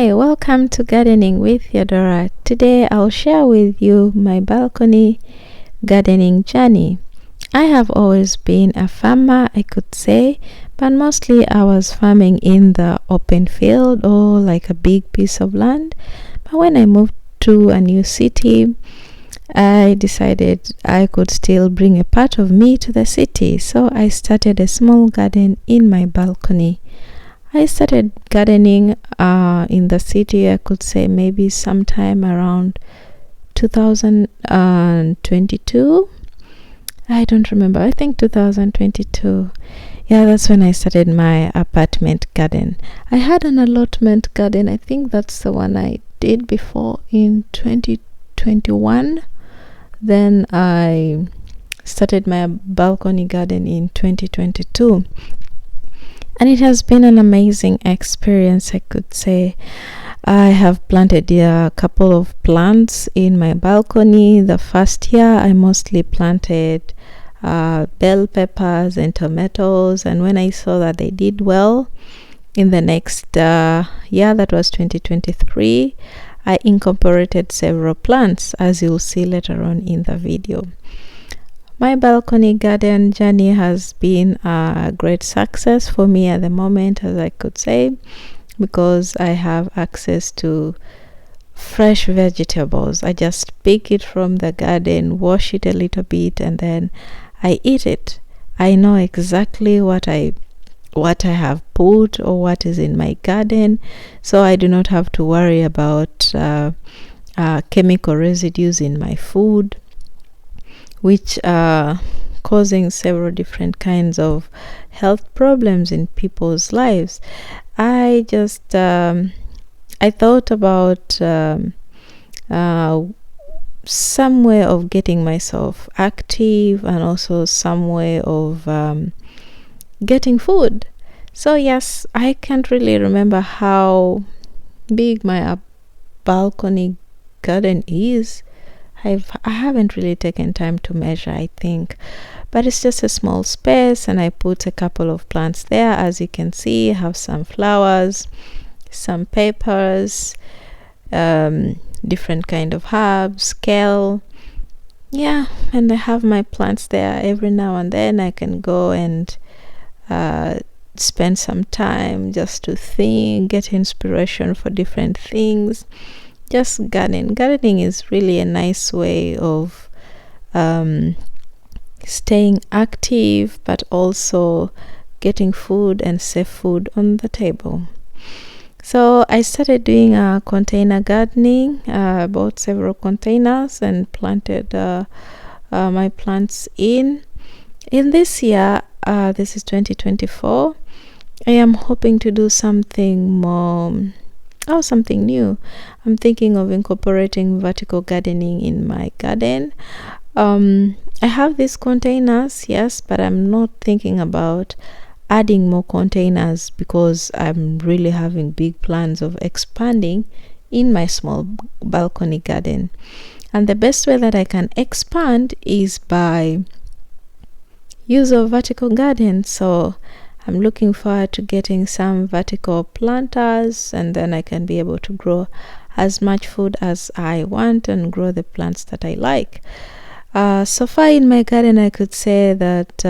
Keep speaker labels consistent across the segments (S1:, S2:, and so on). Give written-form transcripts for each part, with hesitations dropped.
S1: Hi, welcome to Gardening with Theodora. Today I'll share with you my balcony gardening journey. I have always been a farmer, I could say, but mostly I was farming in the open field or like a big piece of land. But when I moved to a new city, I decided I could still bring a part of me to the city, so I started a small garden in my balcony. I started gardening in the city, I could say maybe sometime around 2022. I don't remember. I think 2022. Yeah, that's when I started my apartment garden. I had an allotment garden. I think that's the one I did before in 2021. Then I started my balcony garden in 2022. And it has been an amazing experience, I could say. I have planted a couple of plants in my balcony. The first year, I mostly planted bell peppers and tomatoes. And when I saw that they did well, in the next year, that was 2023, I incorporated several plants, as you'll see later on in the video. My balcony garden journey has been a great success for me at the moment, as I could say, because I have access to fresh vegetables. I just pick it from the garden, wash it a little bit, and then I eat it. I know exactly what I have put or what is in my garden, so I do not have to worry about chemical residues in my food, which are causing several different kinds of health problems in people's lives. I just I thought about some way of getting myself active and also some way of getting food. So yes, I can't really remember how big my balcony garden is. I haven't really taken time to measure, I think, but it's just a small space, and I put a couple of plants there. As you can see, I have some flowers, some peppers, different kind of herbs, kale, yeah, and I have my plants there. Every now and then I can go and spend some time just to think, get inspiration for different things. Just gardening is really a nice way of staying active, but also getting food and safe food on the table. So I started doing container gardening. I bought several containers and planted my plants in this year. This is 2024. I am hoping to do something more, something new. I'm thinking of incorporating vertical gardening in my garden. I have these containers, yes, but I'm not thinking about adding more containers because I'm really having big plans of expanding in my small balcony garden. And the best way that I can expand is by use of vertical garden. So I'm looking forward to getting some vertical planters, and then I can be able to grow as much food as I want and grow the plants that I like. So far in my garden, I could say that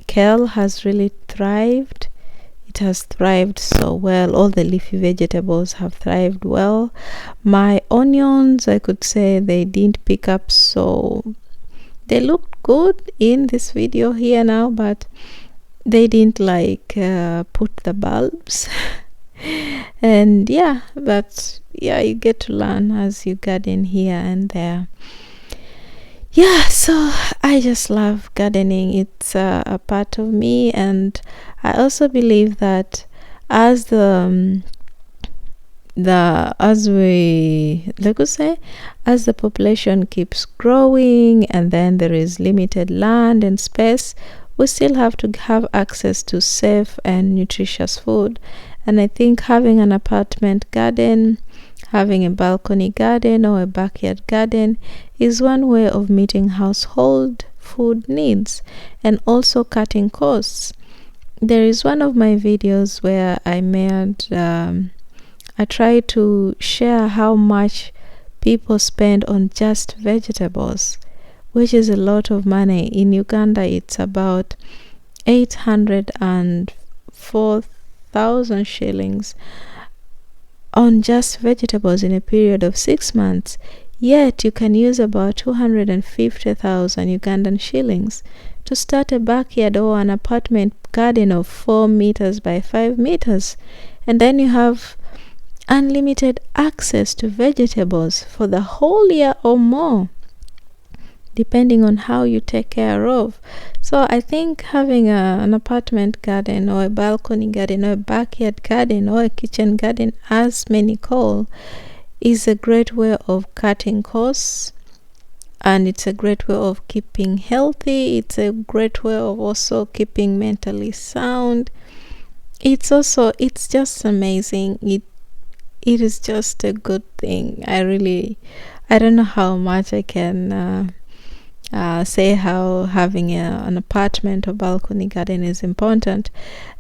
S1: kale has really thrived. It has thrived so well. All the leafy vegetables have thrived well. My onions, I could say they didn't pick up, so they looked good in this video here now, but they didn't put the bulbs. And yeah, but yeah, you get to learn as you garden here and there. Yeah, so I just love gardening. It's a part of me, and I also believe that as the population keeps growing, and then there is limited land and space, we still have to have access to safe and nutritious food. And I think having an apartment garden, having a balcony garden or a backyard garden is one way of meeting household food needs and also cutting costs. There is one of my videos where I made I try to share how much people spend on just vegetables, which is a lot of money. In Uganda, it's about 804,000 shillings on just vegetables in a period of 6 months. Yet you can use about 250,000 Ugandan shillings to start a backyard or an apartment garden of 4 meters by 5 meters. And then you have unlimited access to vegetables for the whole year or more, depending on how you take care of. So I think having an apartment garden or a balcony garden or a backyard garden or a kitchen garden, as many call, is a great way of cutting costs, and it's a great way of keeping healthy. It's a great way of also keeping mentally sound. It's just amazing. It is just a good thing. I don't know how much I can say how having an apartment or balcony garden is important,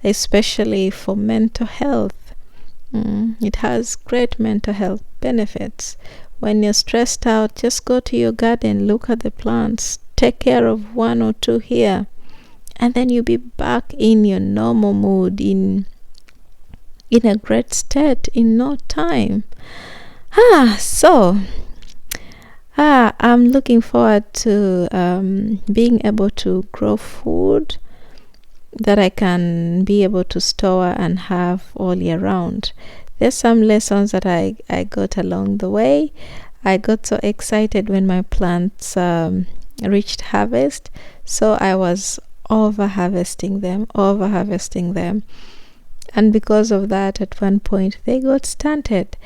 S1: especially for mental health. It has great mental health benefits. When you're stressed out, just go to your garden, look at the plants, take care of one or two here, and then you'll be back in your normal mood, in a great state in no time. I'm looking forward to being able to grow food that I can be able to store and have all year round. There's some lessons that I got along the way. I got so excited when my plants reached harvest, so I was over harvesting them, and because of that, at one point they got stunted.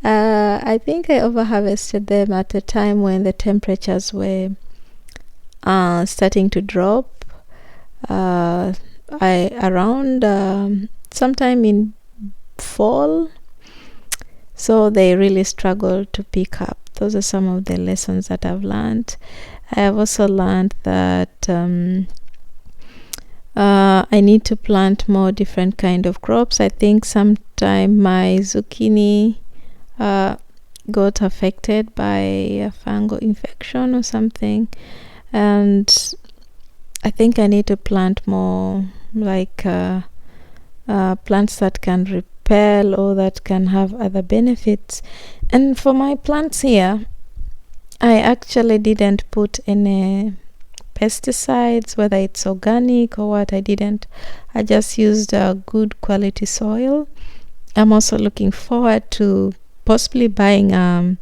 S1: I think I over harvested them at a time when the temperatures were starting to drop. Around sometime in fall, so they really struggled to pick up. Those are some of the lessons that I've learned. I have also learned that I need to plant more different kind of crops. I think sometime my zucchini got affected by a fungal infection or something, and I think I need to plant more like plants that can repel or that can have other benefits. And for my plants here, I actually didn't put any pesticides, whether it's organic or what. I just used a good quality soil. I'm also looking forward to possibly buying a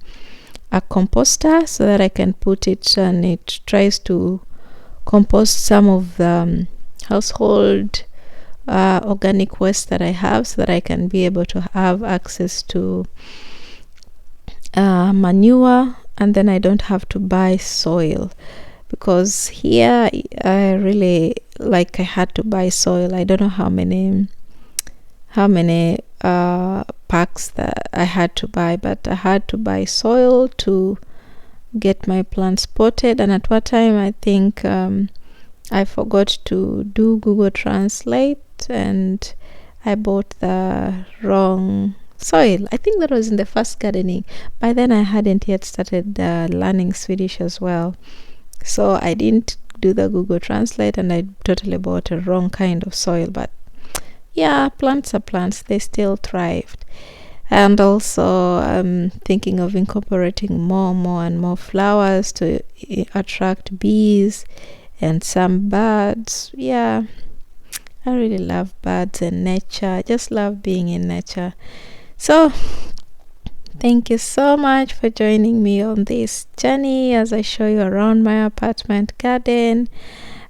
S1: composter so that I can put it, and it tries to compost some of the household organic waste that I have, so that I can be able to have access to manure, and then I don't have to buy soil, because here I really I had to buy soil. I don't know how many packs that I had to buy, but I had to buy soil to get my plants potted. And at what time, I think I forgot to do Google Translate, and I bought the wrong soil. I think that was in the first gardening. By then I hadn't yet started learning Swedish as well, so I didn't do the Google Translate, and I totally bought a wrong kind of soil. But yeah, plants are plants, they still thrived. And also I'm thinking of incorporating more and more flowers to attract bees and some birds. Yeah, I really love birds and nature. I just love being in nature. So thank you so much for joining me on this journey as I show you around my apartment garden.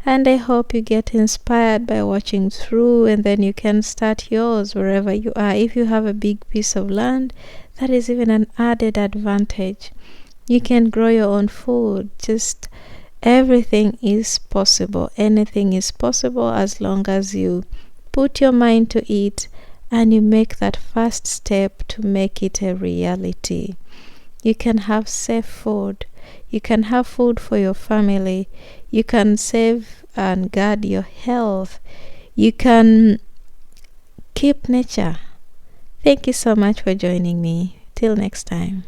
S1: And I hope you get inspired by watching through, and then you can start yours wherever you are. If you have a big piece of land, that is even an added advantage. You can grow your own food. Just everything is possible. Anything is possible as long as you put your mind to it and you make that first step to make it a reality. You can have safe food. You can have food for your family. You can save and guard your health. You can keep nature. Thank you so much for joining me. Till next time.